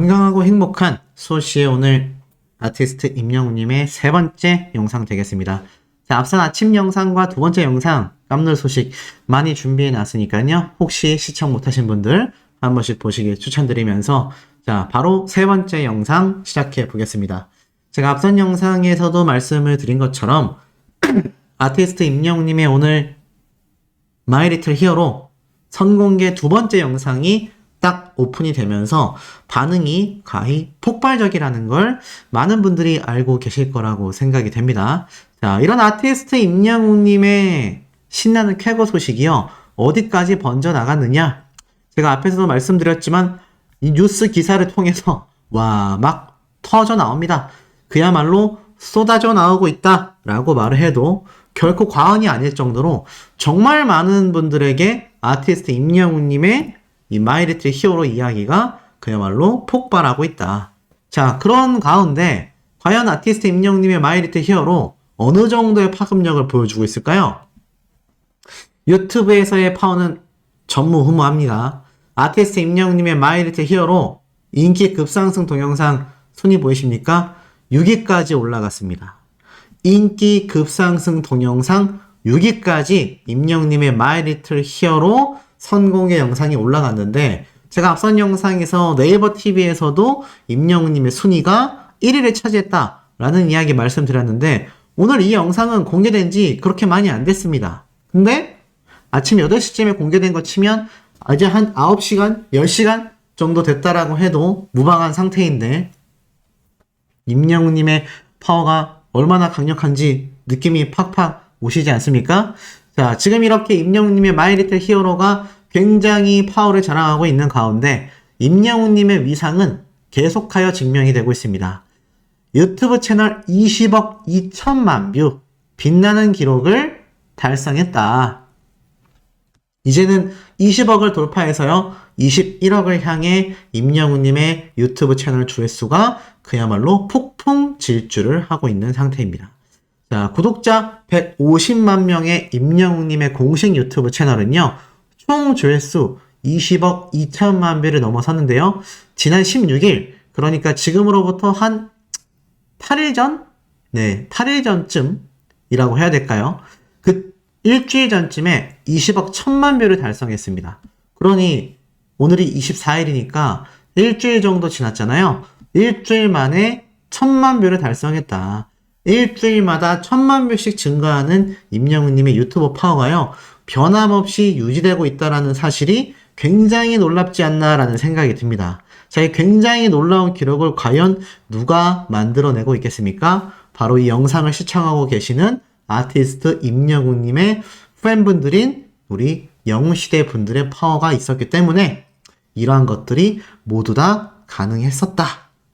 건강하고 행복한 소시의 오늘 아티스트 임영웅님의 세 번째 영상 되겠습니다. 자, 앞선 아침 영상과 두 번째 영상 깜놀 소식 많이 준비해 놨으니까요. 혹시 시청 못하신 분들 한 번씩 보시길 추천드리면서 자, 바로 세 번째 영상 시작해 보겠습니다. 제가 앞선 영상에서도 말씀을 드린 것처럼 아티스트 임영웅님의 오늘 마이 리틀 히어로 선공개 두 번째 영상이 딱 오픈이 되면서 반응이 가히 폭발적이라는 걸 많은 분들이 알고 계실 거라고 생각이 됩니다. 자, 이런 아티스트 임영웅님의 신나는 쾌거 소식이요. 어디까지 번져 나갔느냐? 제가 앞에서도 말씀드렸지만 이 뉴스 기사를 통해서 와, 막 터져 나옵니다. 그야말로 쏟아져 나오고 있다라고 말을 해도 결코 과언이 아닐 정도로 정말 많은 분들에게 아티스트 임영웅님의 이 마이 리틀 히어로 이야기가 그야말로 폭발하고 있다. 자, 그런 가운데 과연 아티스트 임영웅님의 마이 리틀 히어로 어느 정도의 파급력을 보여주고 있을까요? 유튜브에서의 파워는 전무후무합니다. 아티스트 임영웅님의 마이 리틀 히어로 인기 급상승 동영상 순위 보이십니까? 6위까지 올라갔습니다. 인기 급상승 동영상 6위까지 임영웅님의 마이 리틀 히어로 선공개 영상이 올라갔는데 제가 앞선 영상에서 네이버 TV에서도 임영웅님의 순위가 1위를 차지했다라는 이야기 말씀드렸는데 오늘 이 영상은 공개된 지 그렇게 많이 안 됐습니다. 근데 아침 8시쯤에 공개된 거 치면 이제 한 9시간, 10시간 정도 됐다라고 해도 무방한 상태인데 임영웅님의 파워가 얼마나 강력한지 느낌이 팍팍 오시지 않습니까? 자, 지금 이렇게 임영웅님의 마이 리틀 히어로가 굉장히 파워를 자랑하고 있는 가운데 임영웅님의 위상은 계속하여 증명이 되고 있습니다. 유튜브 채널 20억 2천만 뷰 빛나는 기록을 달성했다. 이제는 20억을 돌파해서요 21억을 향해 임영웅님의 유튜브 채널 조회수가 그야말로 폭풍 질주를 하고 있는 상태입니다. 자, 구독자 150만 명의 임영웅님의 공식 유튜브 채널은요 총 조회수 20억 2천만 뷰를 넘어섰는데요. 지난 16일 그러니까 지금으로부터 한 8일 전? 네, 8일 전쯤이라고 해야 될까요? 그 일주일 전쯤에 20억 1천만 뷰를 달성했습니다. 그러니 오늘이 24일이니까 일주일 정도 지났잖아요. 일주일 만에 1천만 뷰를 달성했다. 일주일마다 1천만 뷰씩 증가하는 임영웅님의 유튜브 파워가요. 변함없이 유지되고 있다는 사실이 굉장히 놀랍지 않나라는 생각이 듭니다. 자, 이 굉장히 놀라운 기록을 과연 누가 만들어내고 있겠습니까? 바로 이 영상을 시청하고 계시는 아티스트 임영웅님의 팬분들인 우리 영웅시대 분들의 파워가 있었기 때문에 이러한 것들이 모두 다 가능했었다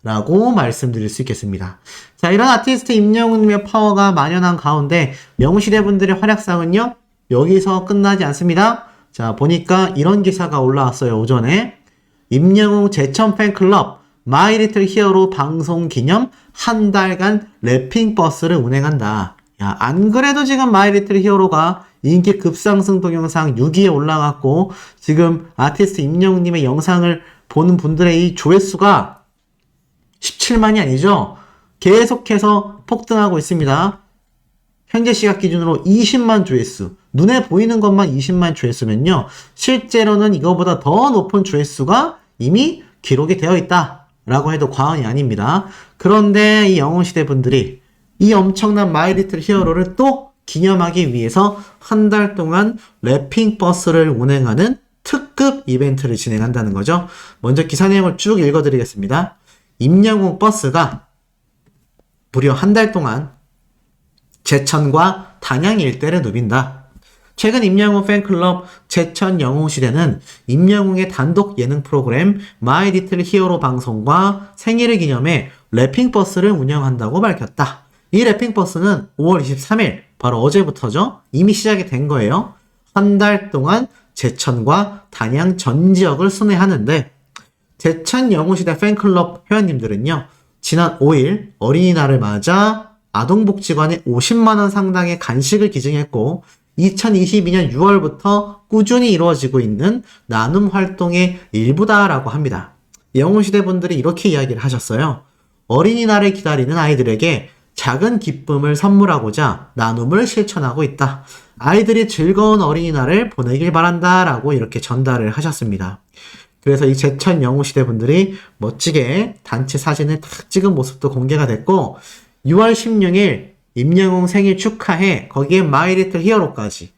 라고 말씀드릴 수 있겠습니다. 자, 이런 아티스트 임영웅님의 파워가 만연한 가운데 영웅시대 분들의 활약상은요 여기서 끝나지 않습니다. 자, 보니까 이런 기사가 올라왔어요. 오전에 임영웅 제천 팬클럽 마이 리틀 히어로 방송 기념 한 달간 랩핑 버스를 운행한다. 야, 안 그래도 지금 마이 리틀 히어로가 인기 급상승 동영상 6위에 올라갔고 지금 아티스트 임영웅님의 영상을 보는 분들의 이 조회수가 17만이 아니죠. 계속해서 폭등하고 있습니다. 현재 시각 기준으로 20만 조회수, 눈에 보이는 것만 20만 조회수면요 실제로는 이거보다 더 높은 조회수가 이미 기록이 되어 있다라고 해도 과언이 아닙니다. 그런데 이 영웅시대 분들이 이 엄청난 마이 리틀 히어로를 또 기념하기 위해서 한 달 동안 랩핑 버스를 운행하는 특급 이벤트를 진행한다는 거죠. 먼저 기사 내용을 쭉 읽어드리겠습니다. 임영웅 버스가 무려 한 달 동안 제천과 단양 일대를 누빈다. 최근 임영웅 팬클럽 제천 영웅시대는 임영웅의 단독 예능 프로그램 마이 리틀 히어로 방송과 생일을 기념해 랩핑 버스를 운영한다고 밝혔다. 이 랩핑 버스는 5월 23일 바로 어제부터죠. 이미 시작이 된 거예요. 한 달 동안 제천과 단양 전 지역을 순회하는데 제천 영웅시대 팬클럽 회원님들은요. 지난 5일 어린이날을 맞아 아동복지관에 50만원 상당의 간식을 기증했고 2022년 6월부터 꾸준히 이루어지고 있는 나눔 활동의 일부다라고 합니다. 영웅시대 분들이 이렇게 이야기를 하셨어요. 어린이날을 기다리는 아이들에게 작은 기쁨을 선물하고자 나눔을 실천하고 있다. 아이들이 즐거운 어린이날을 보내길 바란다 라고 이렇게 전달을 하셨습니다. 그래서 이 제천 영웅시대 분들이 멋지게 단체 사진을 딱 찍은 모습도 공개가 됐고 6월 16일 임영웅 생일 축하해 거기에 마이리틀 히어로까지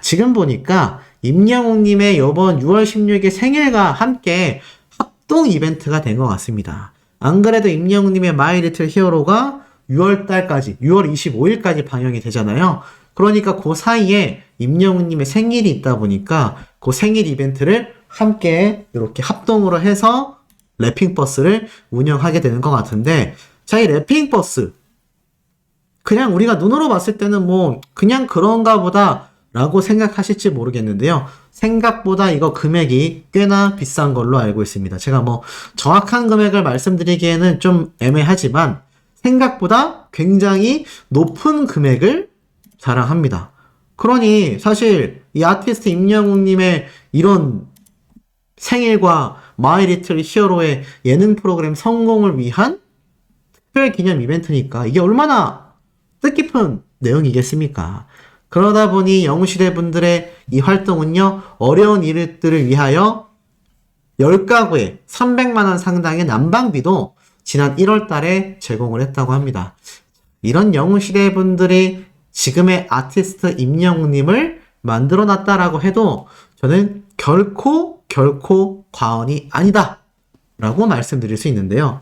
지금 보니까 임영웅님의 이번 6월 16일 생일과 함께 합동 이벤트가 된 것 같습니다. 안 그래도 임영웅님의 마이리틀 히어로가 6월달까지 6월 25일까지 방영이 되잖아요. 그러니까 그 사이에 임영웅님의 생일이 있다 보니까 그 생일 이벤트를 함께 이렇게 합동으로 해서 랩핑버스를 운영하게 되는 것 같은데 자, 이 랩핑버스 그냥 우리가 눈으로 봤을 때는 뭐 그냥 그런가 보다 라고 생각하실지 모르겠는데요. 생각보다 이거 금액이 꽤나 비싼 걸로 알고 있습니다. 제가 뭐 정확한 금액을 말씀드리기에는 좀 애매하지만 생각보다 굉장히 높은 금액을 자랑합니다. 그러니 사실 이 아티스트 임영웅님의 이런 생일과 마이리틀 히어로의 예능 프로그램 성공을 위한 특별 기념 이벤트니까 이게 얼마나 뜻깊은 내용이겠습니까? 그러다 보니 영웅시대 분들의 이 활동은요, 어려운 이들을 위하여 10가구에 300만원 상당의 난방비도 지난 1월 달에 제공을 했다고 합니다. 이런 영웅시대 분들이 지금의 아티스트 임영웅님을 만들어 놨다라고 해도 저는 결코 과언이 아니다 라고 말씀드릴 수 있는데요.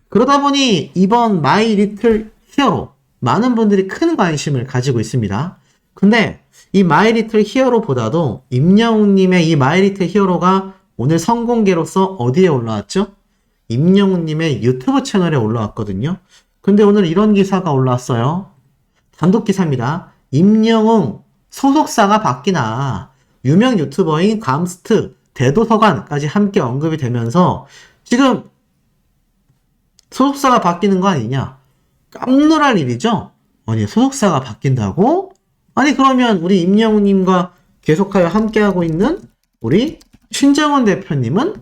그러다 보니 이번 마이 리틀 히어로 많은 분들이 큰 관심을 가지고 있습니다. 근데 이 마이 리틀 히어로보다도 임영웅님의 이 마이 리틀 히어로가 오늘 선공개로서 어디에 올라왔죠? 임영웅님의 유튜브 채널에 올라왔거든요. 근데 오늘 이런 기사가 올라왔어요. 단독 기사입니다. 임영웅 소속사가 바뀌나 유명 유튜버인 감스트, 대도서관까지 함께 언급이 되면서 지금 소속사가 바뀌는 거 아니냐? 깜놀할 일이죠? 아니 소속사가 바뀐다고? 아니 그러면 우리 임영웅님과 계속하여 함께하고 있는 우리 신정원 대표님은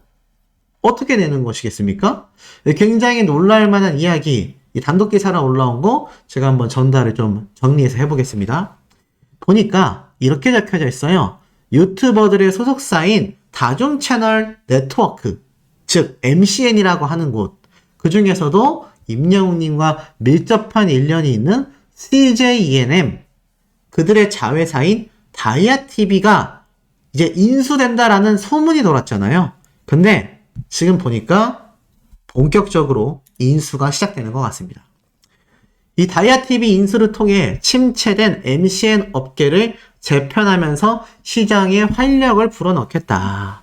어떻게 되는 것이겠습니까? 굉장히 놀랄만한 이야기, 이 단독 기사로 올라온 거 제가 한번 전달을 좀 정리해서 해보겠습니다. 보니까 이렇게 적혀져 있어요. 유튜버들의 소속사인 다중 채널 네트워크, 즉 MCN이라고 하는 곳, 그 중에서도 임영웅님과 밀접한 일련이 있는 CJENM, 그들의 자회사인 다이아TV가 이제 인수된다라는 소문이 돌았잖아요. 근데 지금 보니까 본격적으로 인수가 시작되는 것 같습니다. 이 다이아TV 인수를 통해 침체된 MCN 업계를 재편하면서 시장에 활력을 불어넣겠다.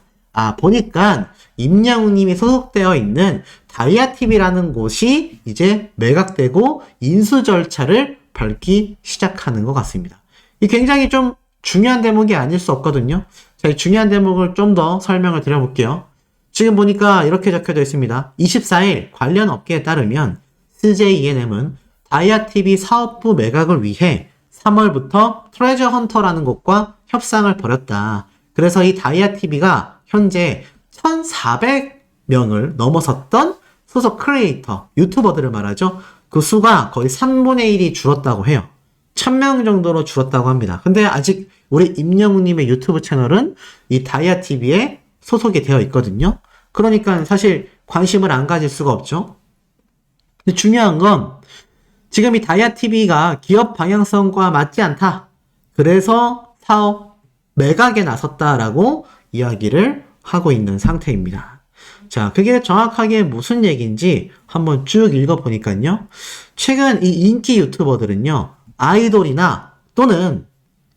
보니까 임영웅님이 소속되어 있는 다이아TV라는 곳이 이제 매각되고 인수 절차를 밟기 시작하는 것 같습니다. 이 굉장히 좀 중요한 대목이 아닐 수 없거든요. 자, 이 중요한 대목을 좀 더 설명을 드려볼게요. 지금 보니까 이렇게 적혀져 있습니다. 24일 관련 업계에 따르면 CJENM은 다이아TV 사업부 매각을 위해 3월부터 트레저 헌터라는 곳과 협상을 벌였다. 그래서 이 다이아TV가 현재 1,400명을 넘어섰던 소속 크리에이터, 유튜버들을 말하죠. 그 수가 거의 3분의 1이 줄었다고 해요. 1,000명 정도로 줄었다고 합니다. 근데 아직 우리 임영웅님의 유튜브 채널은 이 다이아TV에 소속이 되어 있거든요. 그러니까 사실 관심을 안 가질 수가 없죠. 근데 중요한 건 지금 이 다이아TV가 기업 방향성과 맞지 않다. 그래서 사업 매각에 나섰다라고 이야기를 하고 있는 상태입니다. 자, 그게 정확하게 무슨 얘기인지 한번 쭉 읽어보니까요. 최근 이 인기 유튜버들은요, 아이돌이나 또는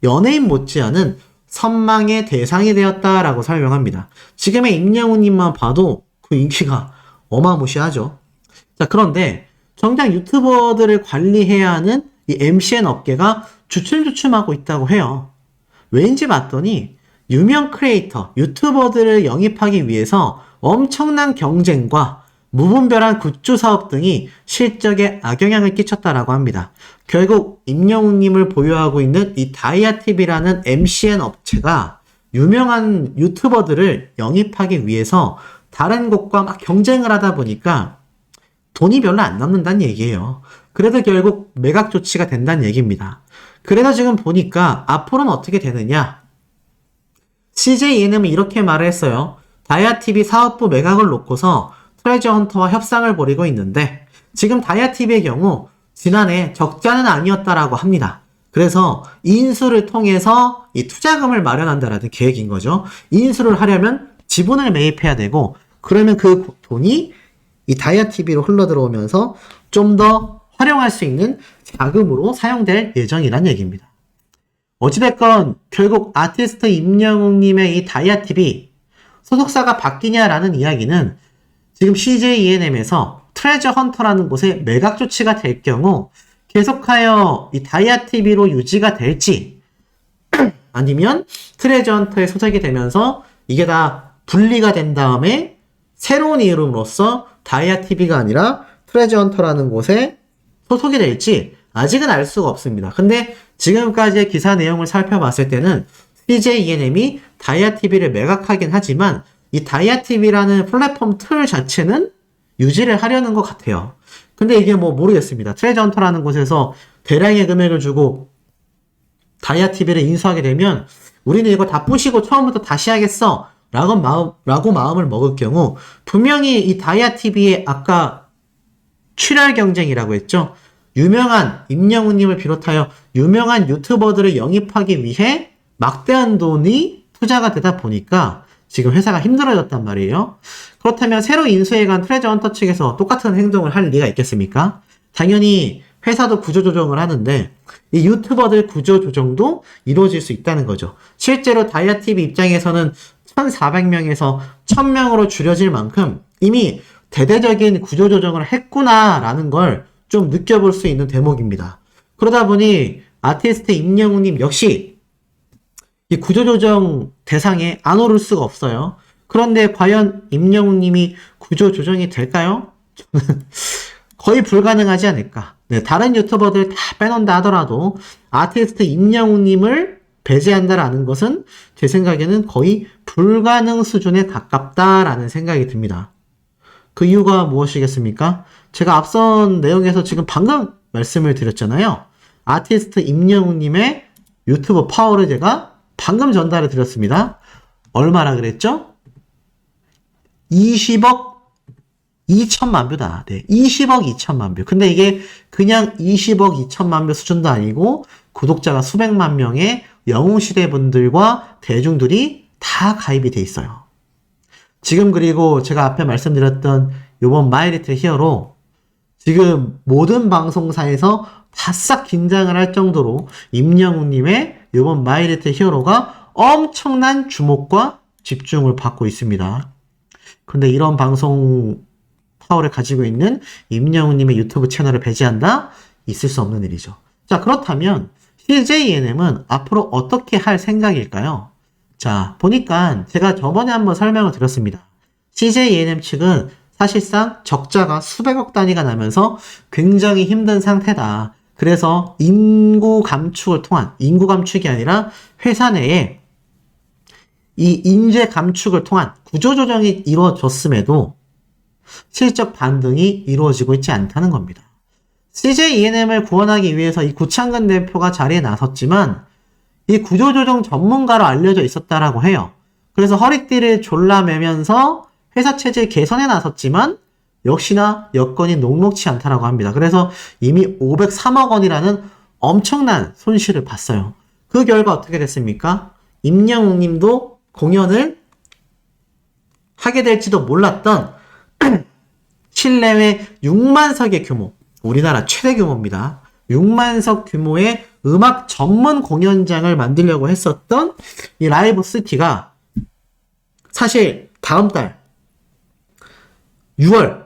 연예인 못지않은 선망의 대상이 되었다라고 설명합니다. 지금의 임영웅님만 봐도 그 인기가 어마무시하죠. 자, 그런데 정작 유튜버들을 관리해야 하는 이 MCN 업계가 주춤주춤하고 있다고 해요. 왠지 봤더니 유명 크리에이터, 유튜버들을 영입하기 위해서 엄청난 경쟁과 무분별한 굿즈 사업 등이 실적에 악영향을 끼쳤다라고 합니다. 결국 임영웅님을 보유하고 있는 이 다이아TV라는 MCN 업체가 유명한 유튜버들을 영입하기 위해서 다른 곳과 막 경쟁을 하다 보니까 돈이 별로 안 남는다는 얘기예요. 그래도 결국 매각 조치가 된다는 얘기입니다. 그래서 지금 보니까 앞으로는 어떻게 되느냐? CJ ENM은 이렇게 말을 했어요. 다이아TV 사업부 매각을 놓고서 트레저 헌터와 협상을 벌이고 있는데 지금 다이아TV의 경우 지난해 적자는 아니었다라고 합니다. 그래서 인수를 통해서 이 투자금을 마련한다라는 계획인 거죠. 인수를 하려면 지분을 매입해야 되고 그러면 그 돈이 이 다이아TV로 흘러들어오면서 좀 더 활용할 수 있는 자금으로 사용될 예정이란 얘기입니다. 어찌됐건 결국 아티스트 임영웅님의 이 다이아TV 소속사가 바뀌냐라는 이야기는 지금 CJ ENM에서 트레저 헌터라는 곳에 매각 조치가 될 경우 계속하여 이 다이아TV로 유지가 될지 아니면 트레저 헌터에 소속이 되면서 이게 다 분리가 된 다음에 새로운 이름으로서 다이아TV가 아니라 트레저 헌터라는 곳에 소속이 될지 아직은 알 수가 없습니다. 근데 지금까지의 기사 내용을 살펴봤을 때는 CJ ENM이 다이아TV를 매각하긴 하지만 이 다이아TV라는 플랫폼 틀 자체는 유지를 하려는 것 같아요. 근데 이게 뭐 모르겠습니다. 트레저 헌터라는 곳에서 대량의 금액을 주고 다이아TV를 인수하게 되면 우리는 이거 다 부시고 처음부터 다시 하겠어 라고 마음을 먹을 경우 분명히 이 다이아TV의 아까 출혈 경쟁이라고 했죠. 유명한 임영웅님을 비롯하여 유명한 유튜버들을 영입하기 위해 막대한 돈이 투자가 되다 보니까 지금 회사가 힘들어졌단 말이에요. 그렇다면 새로 인수해간 트레저 헌터 측에서 똑같은 행동을 할 리가 있겠습니까? 당연히 회사도 구조조정을 하는데 이 유튜버들 구조조정도 이루어질 수 있다는 거죠. 실제로 다이아TV 입장에서는 1,400명에서 1,000명으로 줄여질 만큼 이미 대대적인 구조조정을 했구나라는 걸 좀 느껴볼 수 있는 대목입니다. 그러다 보니 아티스트 임영웅님 역시 이 구조조정 대상에 안 오를 수가 없어요. 그런데 과연 임영웅님이 구조조정이 될까요? 저는 거의 불가능하지 않을까. 네, 다른 유튜버들 다 빼놓는다 하더라도 아티스트 임영웅님을 배제한다라는 것은 제 생각에는 거의 불가능 수준에 가깝다라는 생각이 듭니다. 그 이유가 무엇이겠습니까? 제가 앞선 내용에서 지금 방금 말씀을 드렸잖아요. 아티스트 임영웅님의 유튜브 파워를 제가 방금 전달해 드렸습니다. 얼마나 그랬죠? 20억 2천만 뷰다. 네, 20억 2천만 뷰. 근데 이게 그냥 20억 2천만 뷰 수준도 아니고 구독자가 수백만 명의 영웅시대 분들과 대중들이 다 가입이 돼 있어요. 지금 그리고 제가 앞에 말씀드렸던 요번 마이리틀 히어로 지금 모든 방송사에서 바싹 긴장을 할 정도로 임영웅님의 요번 마이리틀 히어로가 엄청난 주목과 집중을 받고 있습니다. 근데 이런 방송 파워를 가지고 있는 임영웅님의 유튜브 채널을 배제한다? 있을 수 없는 일이죠. 자, 그렇다면 CJ ENM은 앞으로 어떻게 할 생각일까요? 자, 보니까 제가 저번에 한번 설명을 드렸습니다. CJ ENM 측은 사실상 적자가 수백억 단위가 나면서 굉장히 힘든 상태다. 그래서 인구 감축이 아니라 회사 내에 이 인재 감축을 통한 구조조정이 이루어졌음에도 실적 반등이 이루어지고 있지 않다는 겁니다. CJ ENM을 구원하기 위해서 이 구창근 대표가 자리에 나섰지만 이 구조조정 전문가로 알려져 있었다라고 해요. 그래서 허리띠를 졸라매면서 회사 체질 개선에 나섰지만 역시나 여건이 녹록치 않다라고 합니다. 그래서 이미 503억 원이라는 엄청난 손실을 봤어요. 그 결과 어떻게 됐습니까? 임영웅 님도 공연을 하게 될지도 몰랐던 실내외 6만석의 규모, 우리나라 최대 규모입니다. 6만석 규모의 음악 전문 공연장을 만들려고 했었던 이 라이브 시티가 사실 다음 달 6월,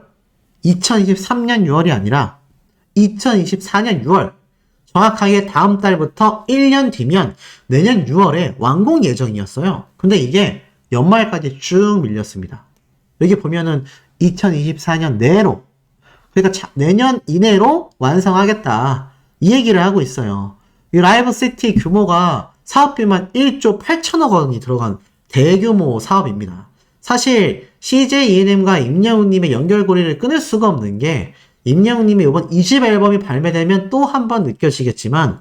2023년 6월이 아니라 2024년 6월, 정확하게 다음 달부터 1년 뒤면 내년 6월에 완공 예정이었어요. 근데 이게 연말까지 쭉 밀렸습니다. 여기 보면은 2024년 내로, 그러니까 내년 이내로 완성하겠다, 이 얘기를 하고 있어요. 이 라이브 시티 규모가 사업비만 1조 8천억 원이 들어간 대규모 사업입니다. 사실 CJ ENM과 임영웅님의 연결고리를 끊을 수가 없는 게 임영웅님의 이번 2집 앨범이 발매되면 또 한 번 느껴지겠지만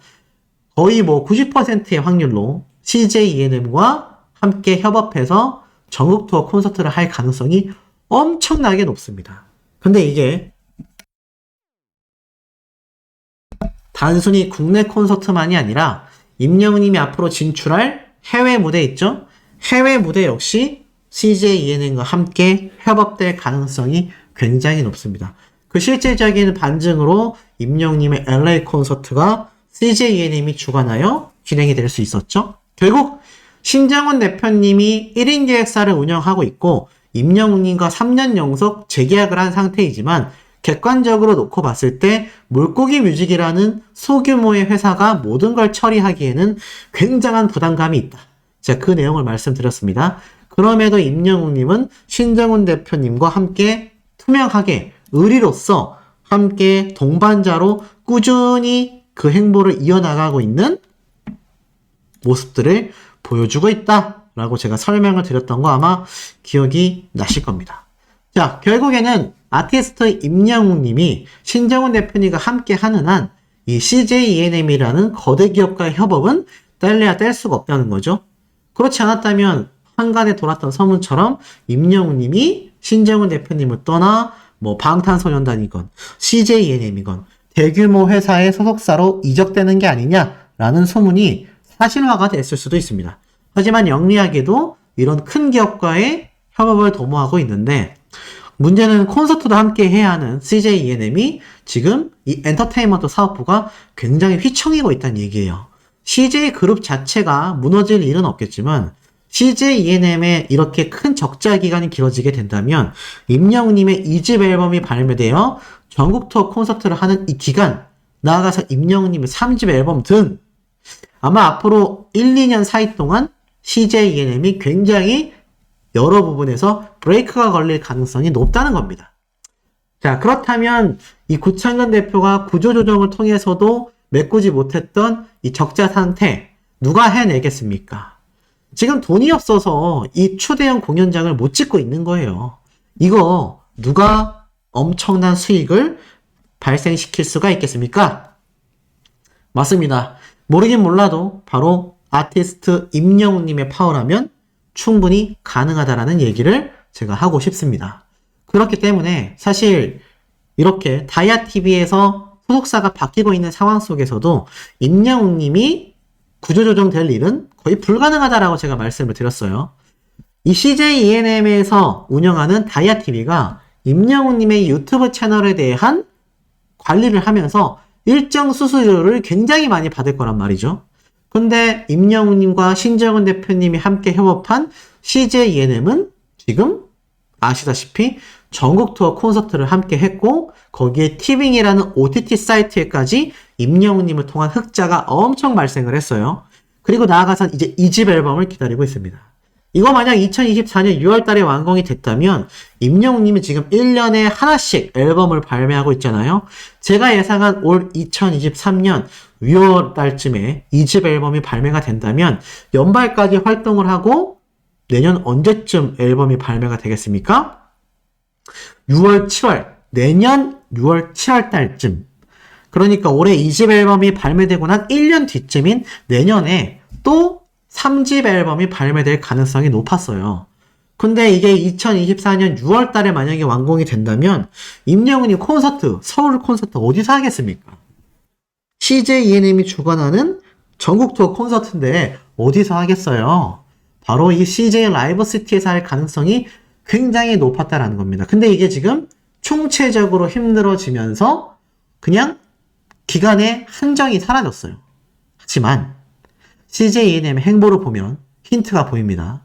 거의 뭐 90%의 확률로 CJ ENM과 함께 협업해서 전국 투어 콘서트를 할 가능성이 엄청나게 높습니다. 근데 이게 단순히 국내 콘서트만이 아니라 임영웅님이 앞으로 진출할 해외 무대 있죠? 해외 무대 역시 CJ ENM과 함께 협업될 가능성이 굉장히 높습니다. 그 실질적인 반증으로 임영웅님의 LA 콘서트가 CJ ENM이 주관하여 진행이 될 수 있었죠. 결국 신정훈 대표님이 1인 기획사를 운영하고 있고 임영웅님과 3년 연속 재계약을 한 상태이지만 객관적으로 놓고 봤을 때 물고기 뮤직이라는 소규모의 회사가 모든 걸 처리하기에는 굉장한 부담감이 있다. 제가 그 내용을 말씀드렸습니다. 그럼에도 임영웅님은 신정훈 대표님과 함께 투명하게 의리로서 함께 동반자로 꾸준히 그 행보를 이어나가고 있는 모습들을 보여주고 있다라고 제가 설명을 드렸던 거 아마 기억이 나실 겁니다. 자, 결국에는 아티스트 임영웅님이 신정훈 대표님과 함께 하는 한 이 CJ ENM이라는 거대 기업과의 협업은 뗄래야 뗄 수가 없다는 거죠. 그렇지 않았다면 한간에 돌았던 소문처럼 임영웅님이 신정훈 대표님을 떠나 뭐 방탄소년단이건 CJ ENM이건 대규모 회사의 소속사로 이적되는 게 아니냐라는 소문이 사실화가 됐을 수도 있습니다. 하지만 영리하게도 이런 큰 기업과의 협업을 도모하고 있는데 문제는 콘서트도 함께 해야 하는 CJ ENM이 지금 이 엔터테인먼트 사업부가 굉장히 휘청이고 있다는 얘기예요. CJ 그룹 자체가 무너질 일은 없겠지만 CJ ENM의 이렇게 큰 적자 기간이 길어지게 된다면 임영웅님의 2집 앨범이 발매되어 전국 투어 콘서트를 하는 이 기간, 나아가서 임영웅님의 3집 앨범 등 아마 앞으로 1, 2년 사이 동안 CJ ENM이 굉장히 여러 부분에서 브레이크가 걸릴 가능성이 높다는 겁니다. 자, 그렇다면 이 구창근 대표가 구조조정을 통해서도 메꾸지 못했던 이 적자 상태 누가 해내겠습니까? 지금 돈이 없어서 이 초대형 공연장을 못 짓고 있는 거예요. 이거 누가 엄청난 수익을 발생시킬 수가 있겠습니까? 맞습니다. 모르긴 몰라도 바로 아티스트 임영웅님의 파워라면 충분히 가능하다라는 얘기를 제가 하고 싶습니다. 그렇기 때문에 사실 이렇게 다이아TV에서 소속사가 바뀌고 있는 상황 속에서도 임영웅님이 구조조정될 일은 거의 불가능하다라고 제가 말씀을 드렸어요. 이 CJ ENM에서 운영하는 다이아TV가 임영웅님의 유튜브 채널에 대한 관리를 하면서 일정 수수료를 굉장히 많이 받을 거란 말이죠. 근데 임영웅님과 신정훈 대표님이 함께 협업한 CJ ENM은 지금 아시다시피 전국 투어 콘서트를 함께 했고 거기에 티빙이라는 OTT 사이트에까지 임영웅님을 통한 흑자가 엄청 발생을 했어요. 그리고 나아가서 이제 2집 앨범을 기다리고 있습니다. 이거 만약 2024년 6월달에 완공이 됐다면 임영웅님이 지금 1년에 하나씩 앨범을 발매하고 있잖아요. 제가 예상한 올 2023년 6월달쯤에 2집 앨범이 발매가 된다면 연말까지 활동을 하고 내년 언제쯤 앨범이 발매가 되겠습니까? 6월, 7월, 내년 6월, 7월 달쯤. 그러니까 올해 2집 앨범이 발매되고 난 1년 뒤쯤인 내년에 또 3집 앨범이 발매될 가능성이 높았어요. 근데 이게 2024년 6월 달에 만약에 완공이 된다면 임영웅이 콘서트, 서울 콘서트 어디서 하겠습니까? CJ ENM이 주관하는 전국 투어 콘서트인데 어디서 하겠어요? 바로 이 CJ 라이브 시티에서 할 가능성이 굉장히 높았다라는 겁니다. 근데 이게 지금 총체적으로 힘들어지면서 그냥 기간의 한정이 사라졌어요. 하지만 CJ ENM의 행보를 보면 힌트가 보입니다.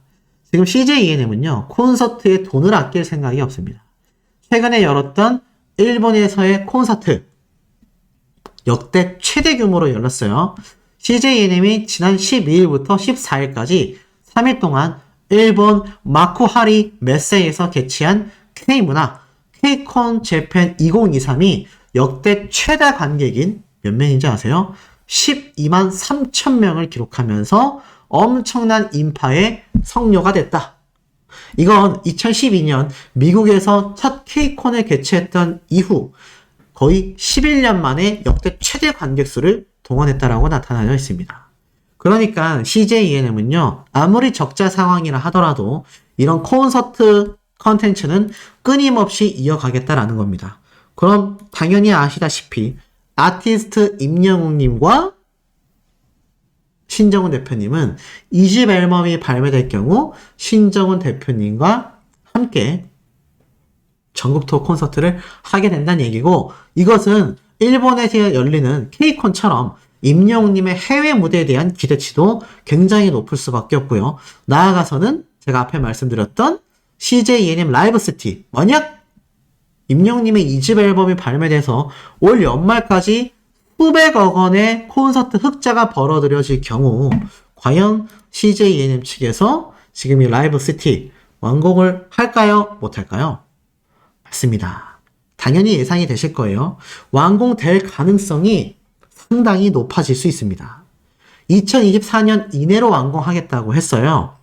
지금 CJ ENM은요, 콘서트에 돈을 아낄 생각이 없습니다. 최근에 열었던 일본에서의 콘서트, 역대 최대 규모로 열렸어요. CJ ENM이 지난 12일부터 14일까지 3일 동안 일본 마쿠하리 메세에서 개최한 K문화 K-Con Japan 2023이 역대 최다 관객인 몇 명인지 아세요? 12만 3천 명을 기록하면서 엄청난 인파의 성료가 됐다. 이건 2012년 미국에서 첫 K콘을 개최했던 이후 거의 11년 만에 역대 최대 관객수를 동원했다라고 나타나져 있습니다. 그러니까 CJ ENM은요, 아무리 적자 상황이라 하더라도 이런 콘서트 컨텐츠는 끊임없이 이어가겠다라는 겁니다. 그럼 당연히 아시다시피 아티스트 임영웅님과 신정훈 대표님은 2집 앨범이 발매될 경우 신정훈 대표님과 함께 전국 투어 콘서트를 하게 된다는 얘기고, 이것은 일본에서 열리는 K콘처럼 임영웅님의 해외 무대에 대한 기대치도 굉장히 높을 수밖에 없고요. 나아가서는 제가 앞에 말씀드렸던 CJ ENM 라이브 시티, 만약 임영웅님의 2집 앨범이 발매돼서 올 연말까지 수백억 원의 콘서트 흑자가 벌어들여질 경우 과연 CJ ENM 측에서 지금 이 라이브 시티 완공을 할까요? 못할까요? 맞습니다. 당연히 예상이 되실 거예요. 완공될 가능성이 상당히 높아질 수 있습니다. 2024년 이내로 완공하겠다고 했어요.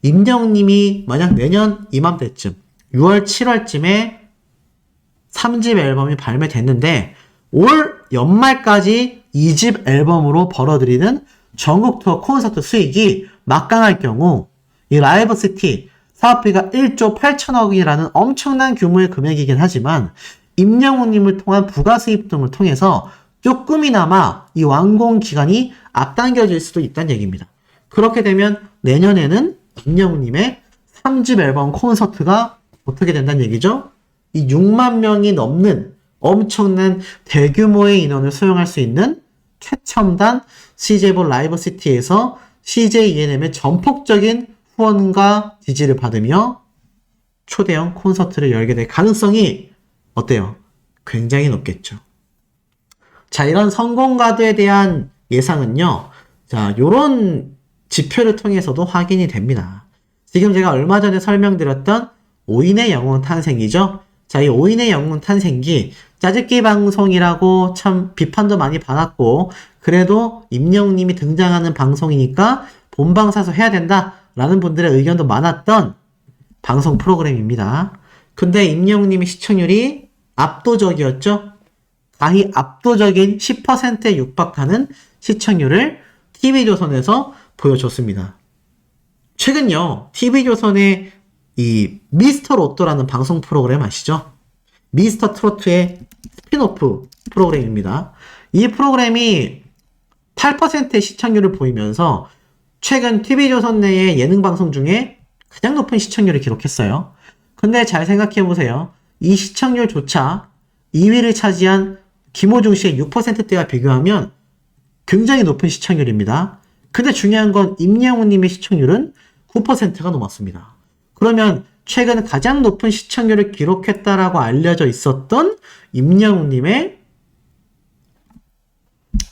임영웅님이 만약 내년 이맘때쯤 6월 7월쯤에 3집 앨범이 발매됐는데 올 연말까지 2집 앨범으로 벌어들이는 전국 투어 콘서트 수익이 막강할 경우 이 라이브 시티 사업비가 1조 8천억이라는 엄청난 규모의 금액이긴 하지만 임영웅님을 통한 부가 수입 등을 통해서 조금이나마 이 완공 기간이 앞당겨질 수도 있다는 얘기입니다. 그렇게 되면 내년에는 임영웅님의 3집 앨범 콘서트가 어떻게 된다는 얘기죠? 이 6만 명이 넘는 엄청난 대규모의 인원을 수용할 수 있는 최첨단 CJ볼 라이브 시티에서 CJ ENM의 전폭적인 후원과 지지를 받으며 초대형 콘서트를 열게 될 가능성이 어때요? 굉장히 높겠죠. 자, 이런 성공 가도에 대한 예상은요, 자, 요런 지표를 통해서도 확인이 됩니다. 지금 제가 얼마 전에 설명드렸던 5인의 영웅 탄생이죠. 자, 이 5인의 영웅 탄생기 짜집기 방송이라고 참 비판도 많이 받았고, 그래도 임영웅님이 등장하는 방송이니까 본방사수 해야 된다라는 분들의 의견도 많았던 방송 프로그램입니다. 근데 임영웅님의 시청률이 압도적이었죠. 가히 압도적인 10%에 육박하는 시청률을 TV조선에서 보여줬습니다. 최근요, TV조선의 이 미스터 로또라는 방송 프로그램 아시죠? 미스터 트로트의 스핀오프 프로그램입니다. 이 프로그램이 8%의 시청률을 보이면서 최근 TV조선 내의 예능 방송 중에 가장 높은 시청률을 기록했어요. 근데 잘 생각해보세요. 이 시청률조차 2위를 차지한 김호중 씨의 6%대와 비교하면 굉장히 높은 시청률입니다. 근데 중요한 건 임영웅님의 시청률은 9%가 넘었습니다. 그러면 최근 가장 높은 시청률을 기록했다라고 알려져 있었던 임영웅님의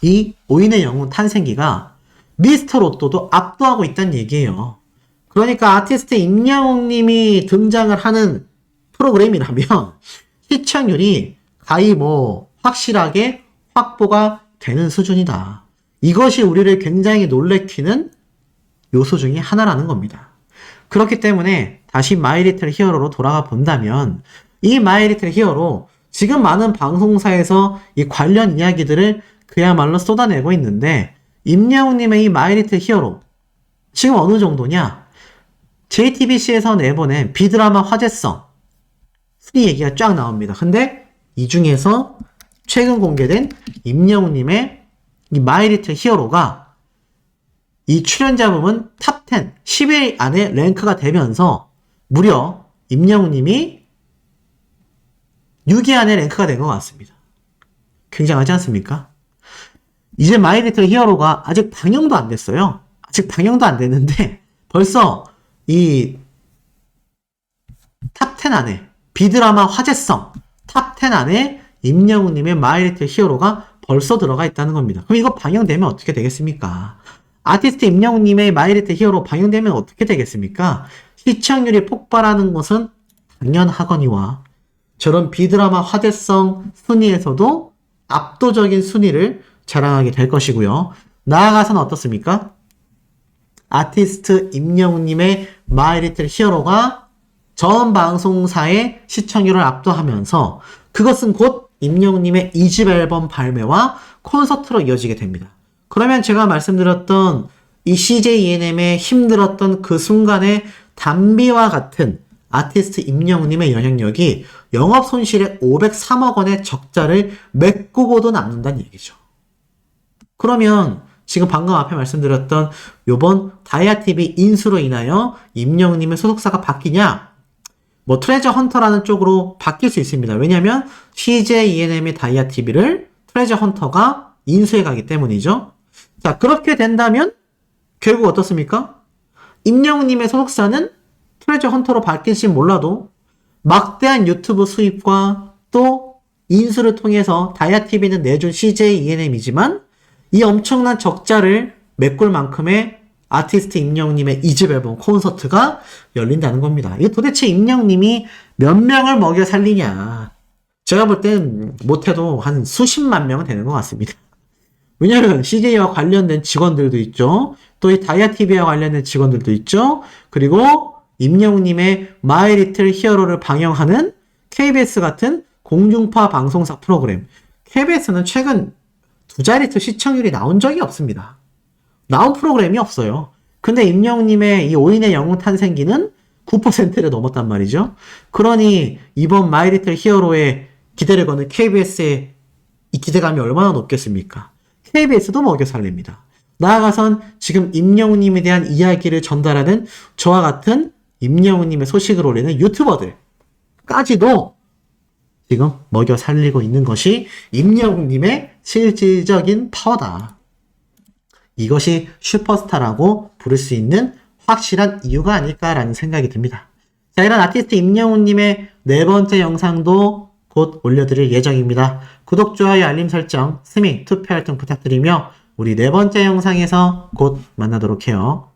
이 5인의 영웅 탄생기가 미스터 로또도 압도하고 있다는 얘기예요. 그러니까 아티스트 임영웅님이 등장을 하는 프로그램이라면 시청률이 가히 확실하게 확보가 되는 수준이다. 이것이 우리를 굉장히 놀래키는 요소 중에 하나라는 겁니다. 그렇기 때문에 다시 마이리틀 히어로로 돌아가 본다면 이 마이리틀 히어로 지금 많은 방송사에서 이 관련 이야기들을 그야말로 쏟아내고 있는데 임영웅님의 이 마이리틀 히어로 지금 어느 정도냐? JTBC에서 내보낸 비드라마 화제성 순위 얘기가 쫙 나옵니다. 근데 이 중에서 최근 공개된 임영웅님의 이 마이리틀 히어로가 이 출연자 부문 탑10, 10위 안에 랭크가 되면서 무려 임영웅님이 6위 안에 랭크가 된 것 같습니다. 굉장하지 않습니까? 이제 마이리틀 히어로가 아직 방영도 안 됐어요. 아직 방영도 안 됐는데 벌써 이 탑10 안에 비드라마 화제성 탑10 안에 임영웅님의 마이리틀 히어로가 벌써 들어가 있다는 겁니다. 그럼 이거 방영되면 어떻게 되겠습니까? 아티스트 임영웅님의 마이리틀 히어로 방영되면 어떻게 되겠습니까? 시청률이 폭발하는 것은 당연하거니와 저런 비드라마 화제성 순위에서도 압도적인 순위를 자랑하게 될 것이고요. 나아가서는 어떻습니까? 아티스트 임영웅님의 마이리틀 히어로가 전 방송사의 시청률을 압도하면서 그것은 곧 임영웅님의 2집 앨범 발매와 콘서트로 이어지게 됩니다. 그러면 제가 말씀드렸던 이 CJ ENM의 힘들었던 그 순간의 담비와 같은 아티스트 임영웅님의 영향력이 영업 손실의 503억 원의 적자를 메꾸고도 남는다는 얘기죠. 그러면 지금 방금 앞에 말씀드렸던 요번 다이아TV 인수로 인하여 임영웅님의 소속사가 바뀌냐? 뭐 트레저 헌터라는 쪽으로 바뀔 수 있습니다. 왜냐하면 CJ ENM의 다이아TV를 트레저 헌터가 인수해 가기 때문이죠. 자, 그렇게 된다면 결국 어떻습니까? 임영웅님의 소속사는 트레저 헌터로 바뀔지 몰라도 막대한 유튜브 수입과 또 인수를 통해서 다이아TV는 내준 CJ ENM이지만 이 엄청난 적자를 메꿀 만큼의 아티스트 임영웅님의 2집 앨범 콘서트가 열린다는 겁니다. 이게 도대체 임영웅님이 몇 명을 먹여 살리냐. 제가 볼 땐 못해도 한 수십만 명은 되는 것 같습니다. 왜냐하면 CJ와 관련된 직원들도 있죠. 또 이 다이아TV와 관련된 직원들도 있죠. 그리고 임영웅님의 마이 리틀 히어로를 방영하는 KBS 같은 공중파 방송사 프로그램. KBS는 최근 두 자릿수 시청률이 나온 적이 없습니다. 나온 프로그램이 없어요. 근데 임영웅님의 이 5인의 영웅 탄생기는 9%를 넘었단 말이죠. 그러니 이번 마이 리틀 히어로에 기대를 거는 KBS의 이 기대감이 얼마나 높겠습니까? KBS도 먹여 살립니다. 나아가선 지금 임영웅님에 대한 이야기를 전달하는 저와 같은 임영웅님의 소식을 올리는 유튜버들까지도 지금 먹여 살리고 있는 것이 임영웅님의 실질적인 파워다. 이것이 슈퍼스타라고 부를 수 있는 확실한 이유가 아닐까라는 생각이 듭니다. 자, 이런 아티스트 임영웅님의 네 번째 영상도 곧 올려드릴 예정입니다. 구독, 좋아요, 알림 설정, 스밍, 투표 활동 부탁드리며 우리 네 번째 영상에서 곧 만나도록 해요.